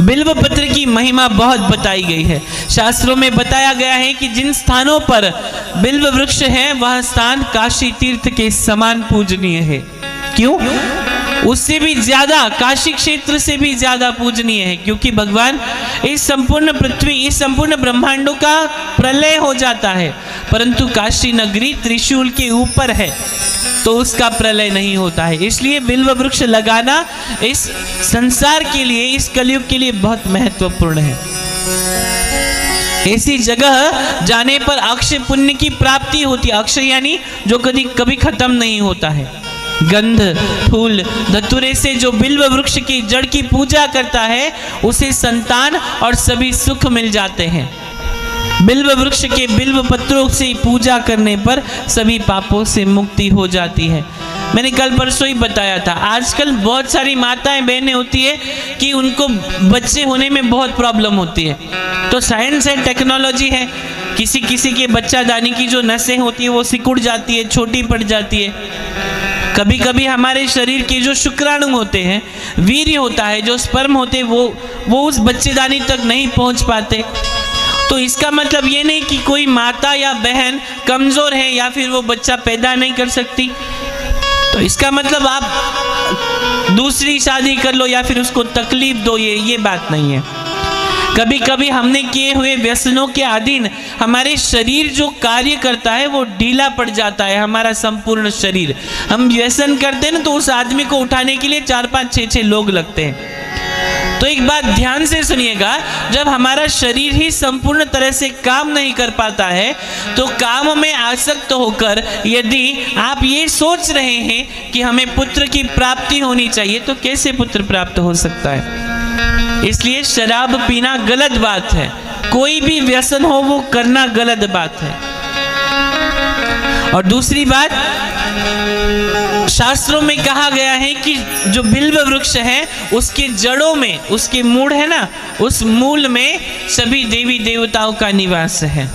बिल्व पत्र की महिमा बहुत बताई गई है। शास्त्रों में बताया गया है कि जिन स्थानों पर बिल्व वृक्ष है वह स्थान काशी तीर्थ के समान पूजनीय है। क्यों? उससे भी ज्यादा, काशी क्षेत्र से भी ज्यादा पूजनीय है, क्योंकि भगवान इस संपूर्ण पृथ्वी, इस संपूर्ण ब्रह्मांडों का प्रलय हो जाता है, परंतु काशी नगरी त्रिशूल के ऊपर है तो उसका प्रलय नहीं होता है। इसलिए बिल्व वृक्ष लगाना इस संसार के लिए, इस कलयुग के लिए बहुत महत्वपूर्ण है। ऐसी जगह जाने पर अक्षय पुण्य की प्राप्ति होती है। अक्षय यानी जो कभी खत्म नहीं होता है। गंध, फूल, धतूरे से जो बिल्व वृक्ष की जड़ की पूजा करता है उसे संतान और सभी सुख मिल जाते हैं। बिल्व वृक्ष के बिल्व पत्रों से पूजा करने पर सभी पापों से मुक्ति हो जाती है। मैंने कल परसों ही बताया था, आजकल बहुत सारी माताएं बहनें होती है कि उनको बच्चे होने में बहुत प्रॉब्लम होती है, तो साइंस एंड टेक्नोलॉजी है, किसी किसी के बच्चादानी की जो नसें होती है वो सिकुड़ जाती है, छोटी पड़ जाती है। कभी कभी हमारे शरीर के जो शुक्राणु होते हैं, वीर्य होता है, जो स्पर्म होते हैं, वो उस बच्चेदानी तक नहीं पहुंच पाते। तो इसका मतलब ये नहीं कि कोई माता या बहन कमजोर है या फिर वो बच्चा पैदा नहीं कर सकती, तो इसका मतलब आप दूसरी शादी कर लो या फिर उसको तकलीफ दो, ये बात नहीं है। कभी कभी हमने किए हुए व्यसनों के अधीन हमारे शरीर जो कार्य करता है वो ढीला पड़ जाता है। हमारा संपूर्ण शरीर, हम व्यसन करते हैं ना, तो उस आदमी को उठाने के लिए 4, 5, 6 लोग लगते हैं। तो एक बात ध्यान से सुनिएगा, जब हमारा शरीर ही संपूर्ण तरह से काम नहीं कर पाता है तो काम में आसक्त होकर यदि आप ये सोच रहे हैं कि हमें पुत्र की प्राप्ति होनी चाहिए, तो कैसे पुत्र प्राप्त हो सकता है? इसलिए शराब पीना गलत बात है, कोई भी व्यसन हो वो करना गलत बात है। और दूसरी बात, शास्त्रों में कहा गया है कि जो बिल्व वृक्ष है उसके जड़ों में, उसके मूल है ना, उस मूल में सभी देवी देवताओं का निवास है।